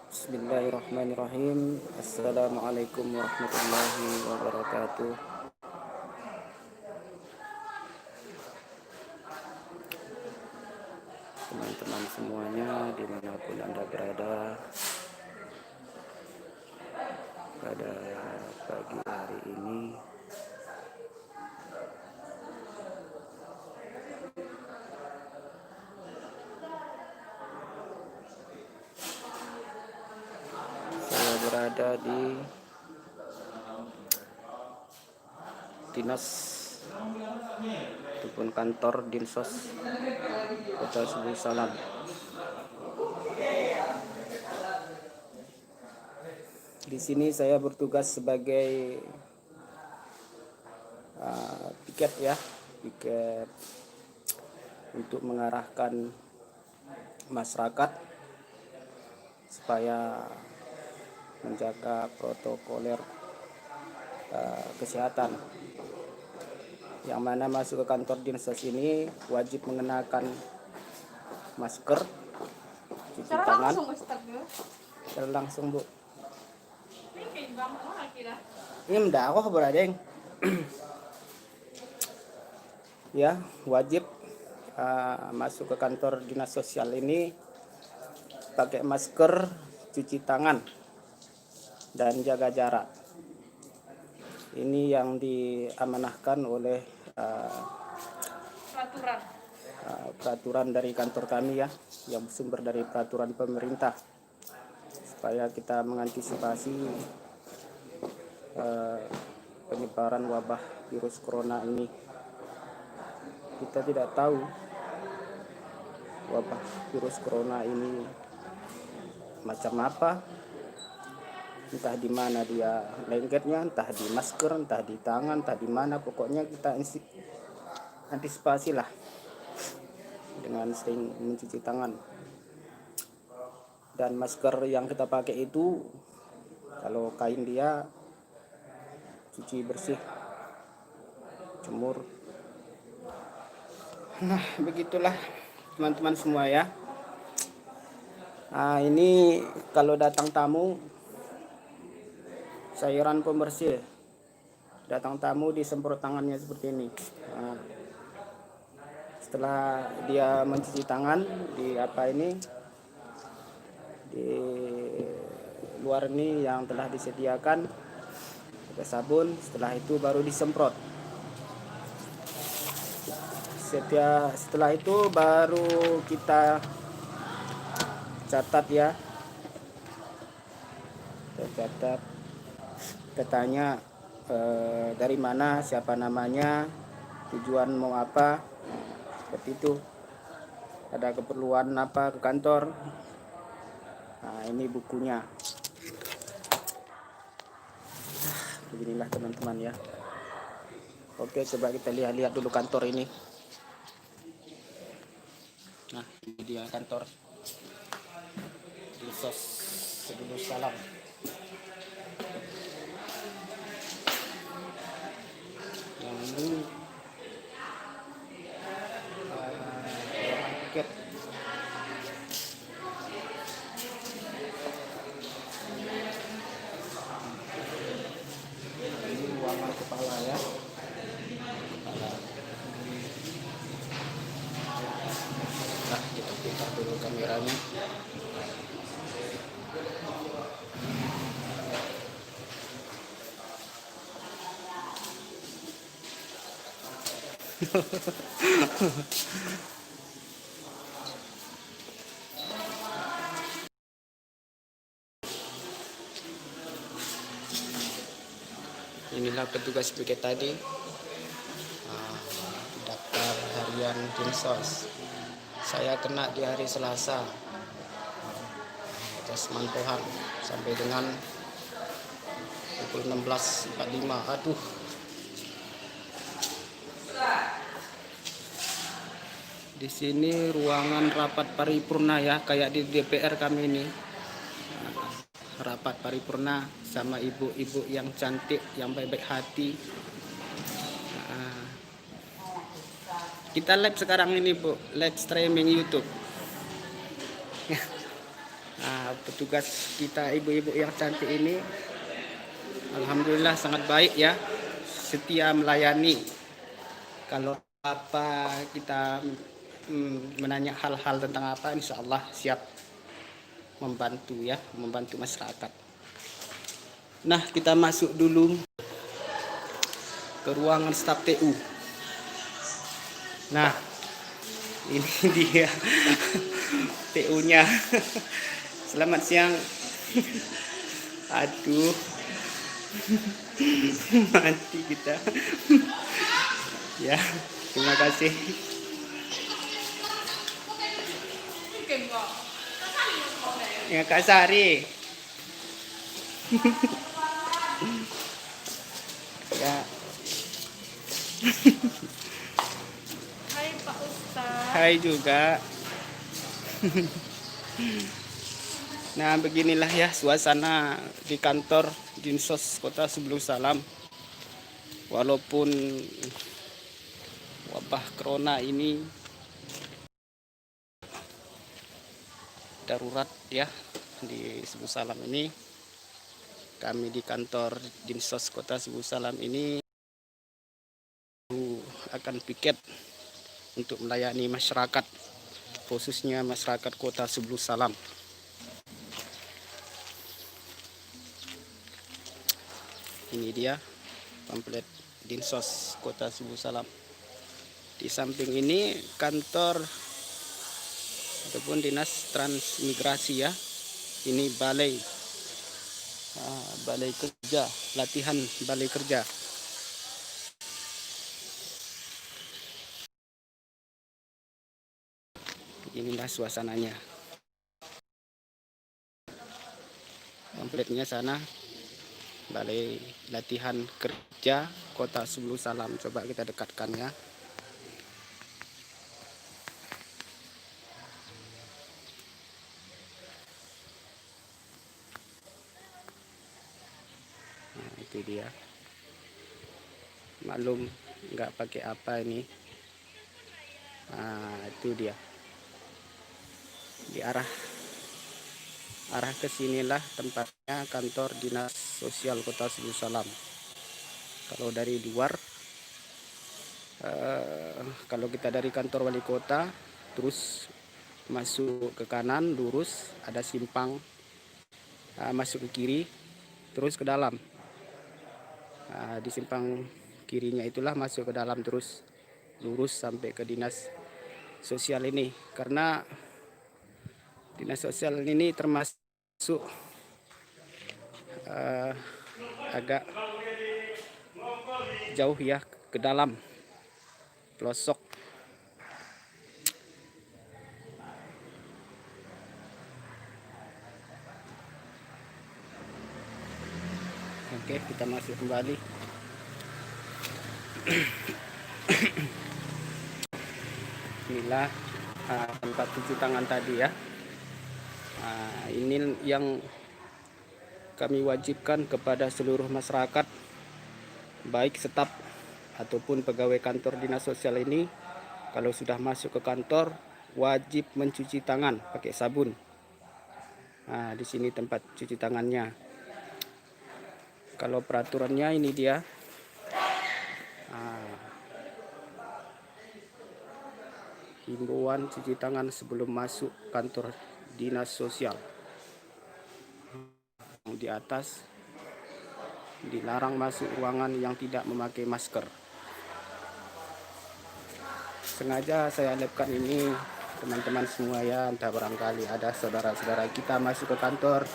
Bismillahirrahmanirrahim. Assalamualaikum warahmatullahi wabarakatuh. Teman-teman semuanya dimanapun Anda berada, pada pagi hari ini saya berada di dinas ataupun kantor Dinsos Kota Subuh Salam. Di sini saya bertugas sebagai piket untuk mengarahkan masyarakat supaya menjaga protokoler kesehatan. Yang mana masuk ke kantor Dinsos ini wajib mengenakan masker, cuci tangan. Secara langsung, Bu. Ini mendak aku beradeng. Ya, wajib masuk ke kantor dinas sosial ini pakai masker, cuci tangan, dan jaga jarak. Ini yang diamanahkan oleh peraturan dari kantor kami ya, yang bersumber dari peraturan pemerintah, supaya kita mengantisipasi penyebaran wabah virus corona ini. Kita tidak tahu wabah virus corona ini macam apa, entah di mana dia lengketnya, entah di masker, entah di tangan, entah di mana. Pokoknya kita antisipasi lah dengan sering mencuci tangan. Dan masker yang kita pakai itu, kalau kain dia cuci bersih, jemur. Nah, begitulah teman-teman semua ya. Nah, ini kalau datang tamu, sayuran pembersih, datang tamu disemprot tangannya seperti ini. Nah, setelah dia mencuci tangan di luar ini yang telah disediakan pakai sabun, setelah itu baru disemprot. Setelah itu baru kita catat ya, kita tanya dari mana, siapa namanya, tujuan mau apa, seperti itu. Ada keperluan apa ke kantor. Nah, ini bukunya. Beginilah teman-teman ya. Oke, coba kita lihat dulu kantor ini. Nah, ini dia kantor Dinsos Subuh Salam. Yang ini tiket. Ini ruangan kepala ya. Nah, kita putar dulu kameranya. Inilah petugas piket tadi. Daftar harian Dinsos. Saya kena di hari Selasa. Tes mantuhan sampai dengan pukul 16.45. Aduh. Di sini ruangan rapat paripurna ya, kayak di DPR kami ini. Rapat paripurna sama ibu-ibu yang cantik, yang baik-baik hati. Kita live sekarang ini, Bu, live streaming YouTube. Nah, petugas kita ibu-ibu yang cantik ini alhamdulillah sangat baik ya, setia melayani. Kalau apa kita menanya hal-hal tentang apa, insya Allah siap membantu ya, membantu masyarakat. Nah, kita masuk dulu ke ruangan staf TU. Nah, ini dia TU-nya. Selamat siang. Aduh, mati kita. Ya, terima kasih. Ya, Kak Sari. Ya. Hai Pak Ustadz. Hai juga. Nah, beginilah ya suasana di kantor Dinsos Kota Sebelum Salam. Walaupun wabah corona ini darurat ya di Sebelum Salam ini, kami di kantor Dinsos Kota Sebelum Salam ini akan piket untuk melayani masyarakat, khususnya masyarakat Kota Sebelum Salam. Ini dia pamflet Dinsos Kota Sebelum Salam. Di samping ini kantor ataupun dinas transmigrasi ya. Ini balai balai kerja, latihan balai kerja. Inilah suasananya. Pamfletnya sana, balai latihan kerja Kota Sebelum Salam. Coba kita dekatkan ya. Nah, itu dia. Maklum nggak pakai apa ini. Nah, itu dia. Di arah ke sinilah tempatnya kantor Dinas Sosial Kota Sebelum Salam. Kalau dari luar, kalau kita dari kantor wali kota, terus masuk ke kanan, lurus, ada simpang, masuk ke kiri, terus ke dalam. Di simpang kirinya itulah masuk ke dalam, terus lurus sampai ke dinas sosial ini. Karena dinas sosial ini termasuk agak jauh ya, ke dalam pelosok. Oke, kita masuk kembali. Inilah tempat cuci tangan tadi ya. Ini yang kami wajibkan kepada seluruh masyarakat, baik staf ataupun pegawai kantor dinas sosial ini, kalau sudah masuk ke kantor wajib mencuci tangan pakai sabun. Di sini tempat cuci tangannya. Kalau peraturannya ini dia. Himbauan cuci tangan sebelum masuk kantor dinas sosial. Di atas, dilarang masuk ruangan yang tidak memakai masker. Sengaja saya lihatkan ini teman-teman semua ya, entah barangkali ada saudara-saudara kita masuk ke kantor,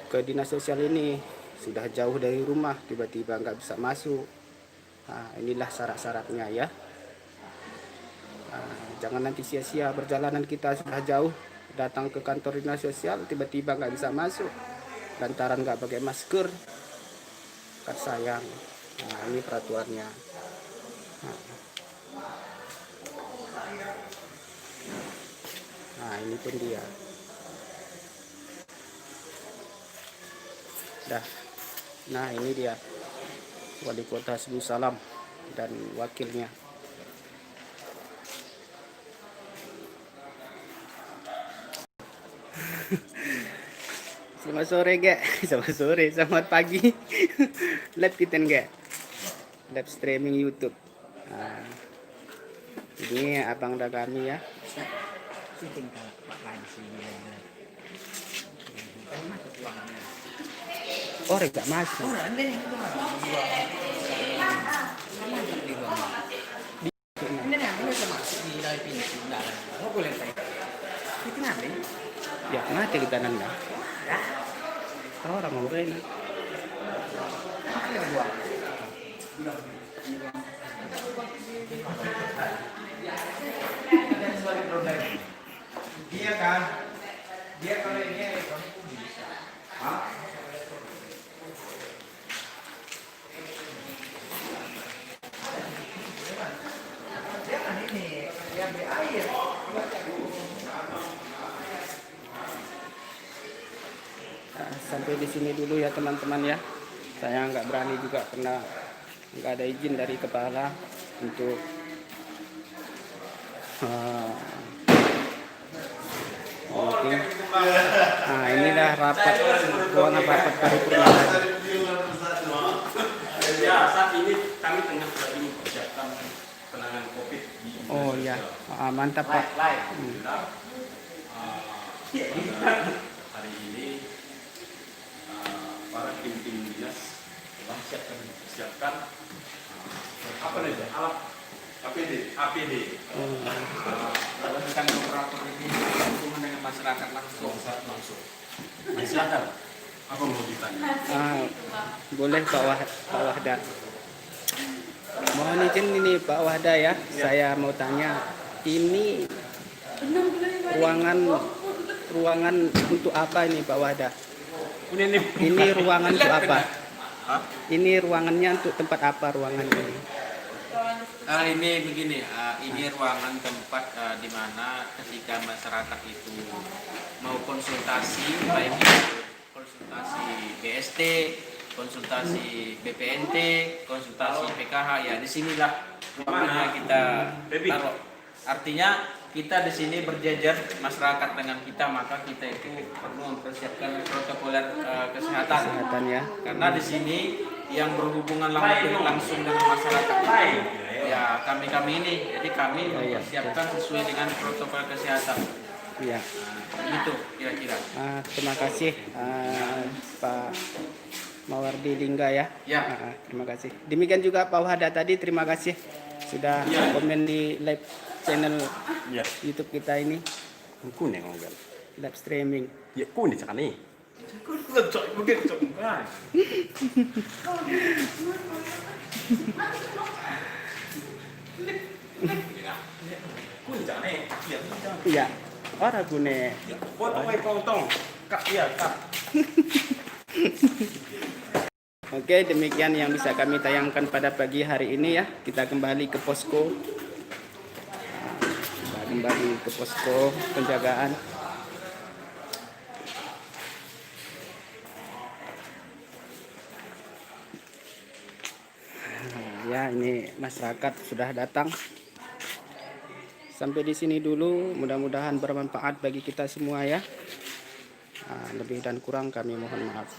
ke dinas sosial ini, sudah jauh dari rumah, tiba-tiba nggak bisa masuk. Inilah syarat-syaratnya ya. Jangan nanti sia-sia perjalanan kita sudah jauh datang ke kantor dinas sosial, tiba-tiba nggak bisa masuk lantaran nggak pakai masker, kan sayang. Ini peraturannya. Ini pun dia. Nah, ini dia wali kota Sebelum Salam dan wakilnya. Selamat sore, Gek. Selamat sore, selamat pagi. Live kita, Gek. Live streaming YouTube. Nah, ini abang dah kami ya. Oh, gak masuk. Ya, mati kita nanda. Orang mau kena. Dia kan, dia kalau ini bisa. Hah? Dia kan ini, dia ambil air. Nah, sampai di sini dulu ya teman-teman ya. Saya nggak berani juga karena nggak ada izin dari kepala untuk oke. Nah, inilah rapat ruangan rapat paripurna tadi. Ya, saat ini kami tengah lagi mempersiapkan penanganan COVID di Indonesia. Oh ya, mantap Pak. Hari ini para tim-tim dinas telah siapkan apa nih alat APD. Kan operator ini hubungan dengan masyarakat langsung. Silakan. Apa mau ditanya? Boleh Pak Wahda. Mohon izin ini Pak Wahda ya. Saya mau tanya, ini ruangan untuk apa ini Pak Wahda? Ini ruangan untuk apa? Ini ruangannya untuk tempat apa ruangan ini? Ini begini, ini ruangan tempat di mana ketika masyarakat itu mau konsultasi, baik itu konsultasi BST, konsultasi BPNT, konsultasi PKH, ya disinilah ruangannya kita taruh. Artinya kita di sini berjejer masyarakat dengan kita, maka kita itu perlu mempersiapkan protokoler kesehatan Ya. karena di sini yang berhubungan langsung dengan masyarakat itu ya kami ini, jadi kami mempersiapkan sesuai dengan protokol kesehatan. Iya. Itu kira-kira. Terima kasih Pak Mawardi Lingga ya. Ya. Terima kasih. Demikian juga Pak Wahda tadi, terima kasih sudah komen di live channel YouTube kita ini, Kuning enggak? live streaming. Ya kuning sekali. Kuning jangan Iya. Orang gune. potong. Kak, iya, Kak. Oke, demikian yang bisa kami tayangkan pada pagi hari ini ya. Kita kembali ke posko. Kita kembali ke posko penjagaan. Ya, ini masyarakat sudah datang. Sampai di sini dulu, mudah-mudahan bermanfaat bagi kita semua ya. Lebih dan kurang kami mohon maaf.